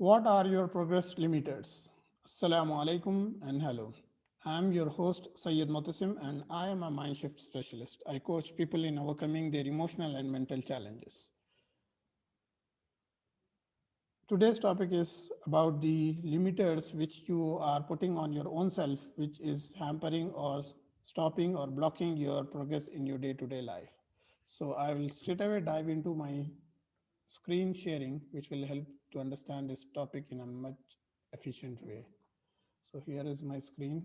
What are your progress limiters? Assalamu alaikum and hello. I am your host syedmutasim and I am a mindshift specialist. I coach people in overcoming their emotional and mental challenges. Today's topic is about the limiters which you are putting on your own self, which is hampering or stopping or blocking your progress in your day to day life. So, I will straight away dive into my screen sharing, which will help to understand this topic in a much efficient way. So here is my screen.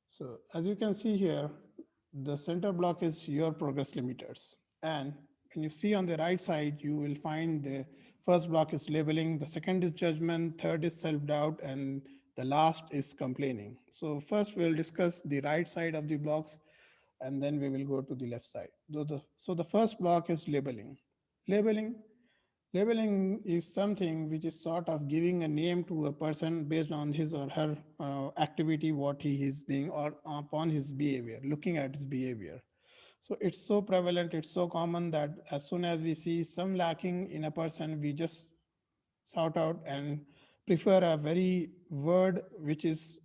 So as you can see here, the center block is your progress limiters. And when you see on the right side, you will find the first block is labeling, the second is judgment, third is self-doubt, and the last is complaining. So first we'll discuss the right side of the blocks, and then we will go to the left side. So the first block is labeling. Labeling Labeling is something which is sort of giving a name to a person based on his or her activity, what he is doing, or upon his behavior, looking at his behavior. So it's so prevalent, it's so common that as soon as we see some lacking in a person, we just shout out and prefer a very word which is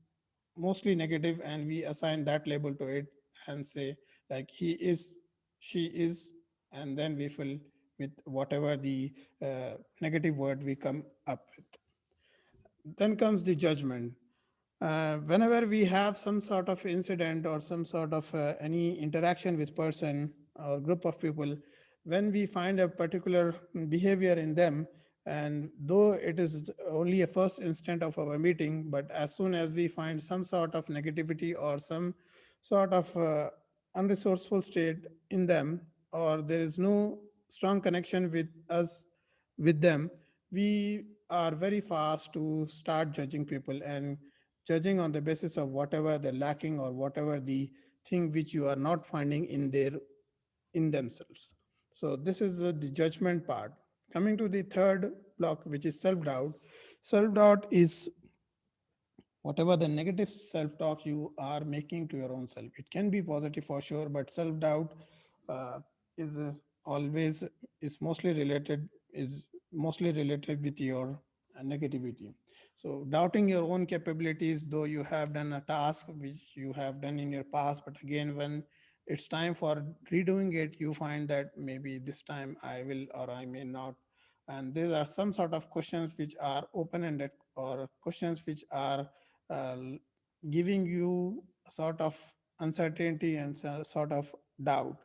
mostly negative and we assign that label to it and say like he is, she is, and then we fill with whatever the negative word we come up with. Then comes the judgment. Whenever we have some sort of incident or some sort of any interaction with person or group of people, when we find a particular behavior in them, and though it is only a first instant of our meeting, but as soon as we find some sort of negativity or some sort of unresourceful state in them, or there is no strong connection with us with them, we are very fast to start judging people and judging on the basis of whatever they're lacking or whatever the thing which you are not finding in themselves. So this is the judgment part. Coming to the third block, which is self-doubt. Self-doubt is whatever the negative self-talk you are making to your own self. It can be positive for sure, but self-doubt uh, is always is mostly related with your negativity. So doubting your own capabilities, though you have done a task which you have done in your past, but again when it's time for redoing it, you find that maybe this time I will or I may not. And these are some sort of questions which are open-ended or questions which are uh, giving you a sort of uncertainty and sort of doubt,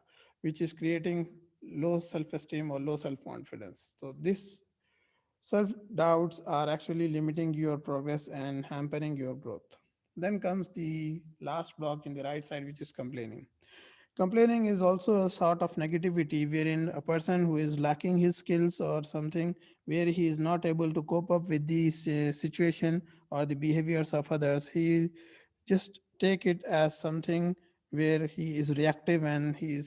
which is creating low self-esteem or low self-confidence. So this self-doubts are actually limiting your progress and hampering your growth. Then comes the last block in the right side, which is complaining. Complaining is also a sort of negativity wherein a person who is lacking his skills or something where he is not able to cope up with the situation or the behaviors of others, he just take it as something where he is reactive and he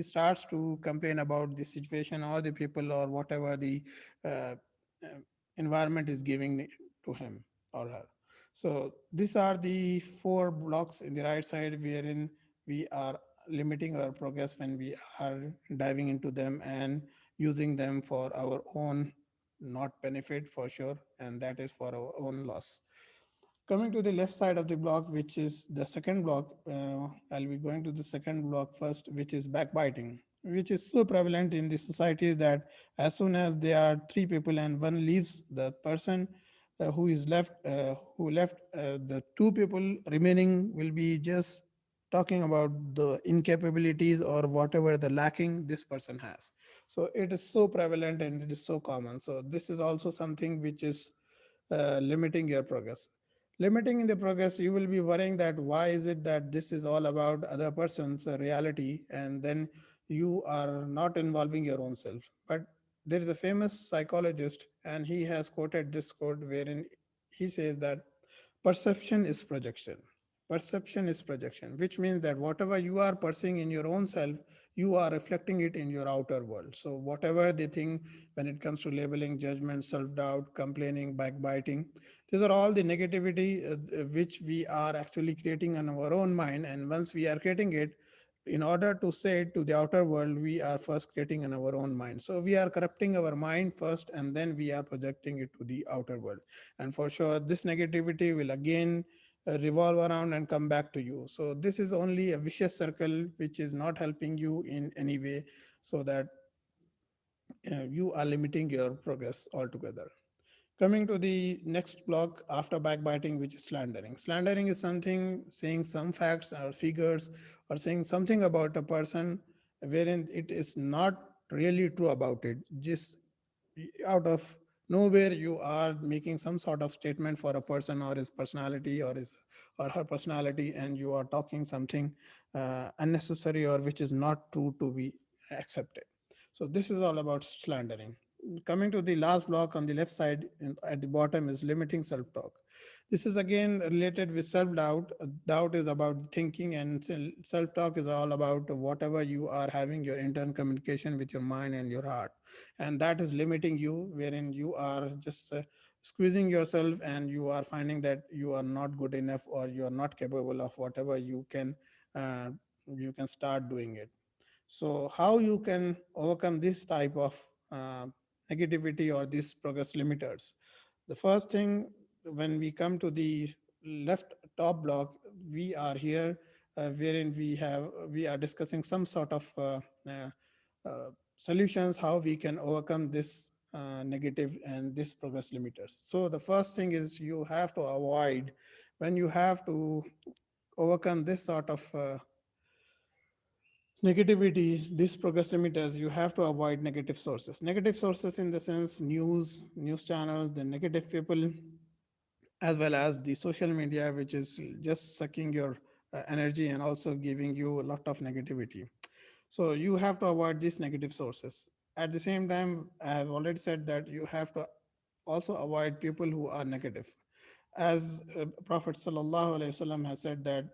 starts to complain about the situation or the people or whatever the uh, uh, environment is giving to him or her. So these are the four blocks in the right side wherein we are limiting our progress when we are diving into them and using them for our own not benefit for sure, and that is for our own loss. Coming to the left side of the block, which is the second block, I'll be going to the second block first, which is backbiting, which is so prevalent in the societies that as soon as there are three people and one leaves, the person who left, the two people remaining will be just talking about the incapabilities or whatever the lacking this person has. So it is so prevalent and it is so common. So this is also something which is limiting your progress. Limiting in the progress, you will be worrying that why is it that this is all about other person's reality, and then you are not involving your own self. But there is a famous psychologist and he has quoted this quote wherein he says that perception is projection. Perception is projection, which means that whatever you are perceiving in your own self, you are reflecting it in your outer world. So whatever they think when it comes to labeling, judgment, self-doubt, complaining, backbiting, these are all the negativity which we are actually creating in our own mind. And once we are creating it, in order to say it to the outer world, we are first creating in our own mind. So we are corrupting our mind first, and then we are projecting it to the outer world. And for sure, this negativity will again revolve around and come back to you. So this is only a vicious circle which is not helping you in any way, so that you are limiting your progress altogether. Coming to the next block after backbiting, which is slandering. Slandering is something saying some facts or figures or saying something about a person wherein it is not really true about it. Just out of nowhere, you are making some sort of statement for a person or his personality or his or her personality, and you are talking something unnecessary or which is not true to be accepted. So this is all about slandering. Coming to the last block on the left side at the bottom is limiting self-talk. This is again related with self-doubt. Doubt is about thinking, and self-talk is all about whatever you are having your internal communication with your mind and your heart. And that is limiting you, wherein you are just squeezing yourself and you are finding that you are not good enough or you are not capable of whatever uh, you can start doing it. So how you can overcome this type of uh, negativity or these progress limiters? The first thing, when we come to the left top block, we are here wherein we are discussing some sort of solutions how we can overcome this negative and this progress limiters. So the first thing is you have to avoid, when you have to overcome this sort of negativity, these progress limiters, you have to avoid negative sources. Negative sources in the sense news channels, the negative people, as well as the social media, which is just sucking your energy and also giving you a lot of negativity. So you have to avoid these negative sources. At the same time, I have already said that you have to also avoid people who are negative. As Prophet Sallallahu Alaihi Wasallam has said that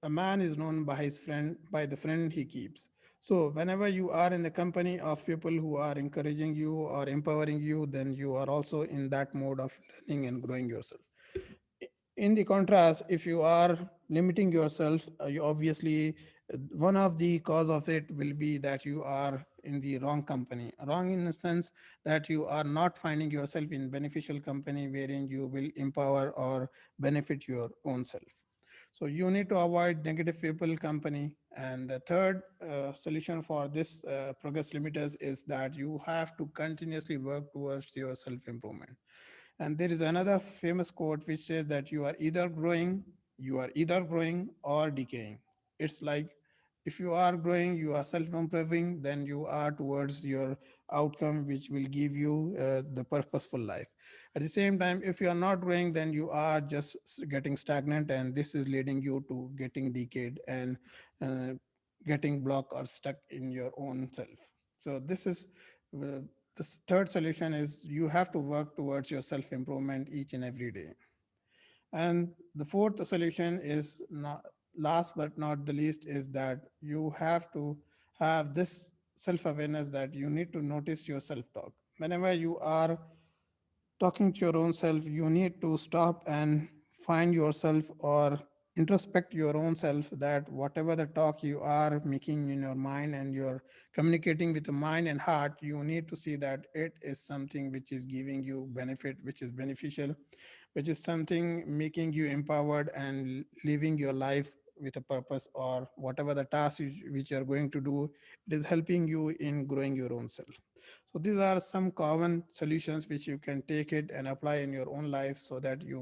a man is known by his friend, by the friend he keeps. So whenever you are in the company of people who are encouraging you or empowering you, then you are also in that mode of learning and growing yourself. In the contrast, if you are limiting yourself, you obviously one of the cause of it will be that you are in the wrong company. Wrong in the sense that you are not finding yourself in beneficial company wherein you will empower or benefit your own self. So you need to avoid negative people company. And the third solution for this progress limiters is that you have to continuously work towards your self improvement. And there is another famous quote which says that you are either growing or decaying. It's like, if you are growing, you are self-improving, then you are towards your outcome, which will give you the purposeful life. At the same time, if you are not growing, then you are just getting stagnant, and this is leading you to getting decayed and uh, getting blocked or stuck in your own self. So this is the third solution is you have to work towards your self improvement each and every day. And the fourth solution is not last but not the least is that you have to have this self awareness that you need to notice your self talk. Whenever you are talking to your own self, you need to stop and find yourself or introspect your own self, that whatever the talk you are making in your mind and you're communicating with the mind and heart, you need to see that it is something which is giving you benefit, which is beneficial, which is something making you empowered and living your life with a purpose, or whatever the task which you are going to do, it is helping you in growing your own self. So these are some common solutions which you can take it and apply in your own life, so that you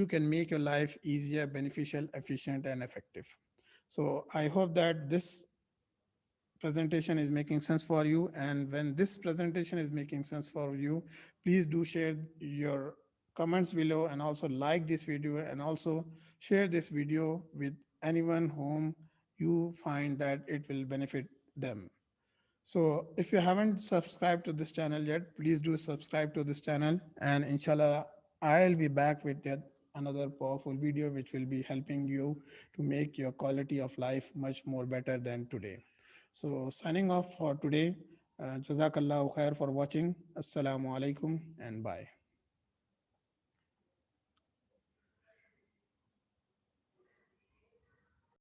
can make your life easier, beneficial, efficient, and effective. So I hope that this presentation is making sense for you. And when this presentation is making sense for you, please do share your comments below, and also like this video, and also share this video with anyone whom you find that it will benefit them. So if you haven't subscribed to this channel yet, please do subscribe to this channel. And inshallah, I'll be back with yet another powerful video which will be helping you to make your quality of life much more better than today. So signing off for today. Jazakallahu khair for watching. Assalamu alaikum and bye.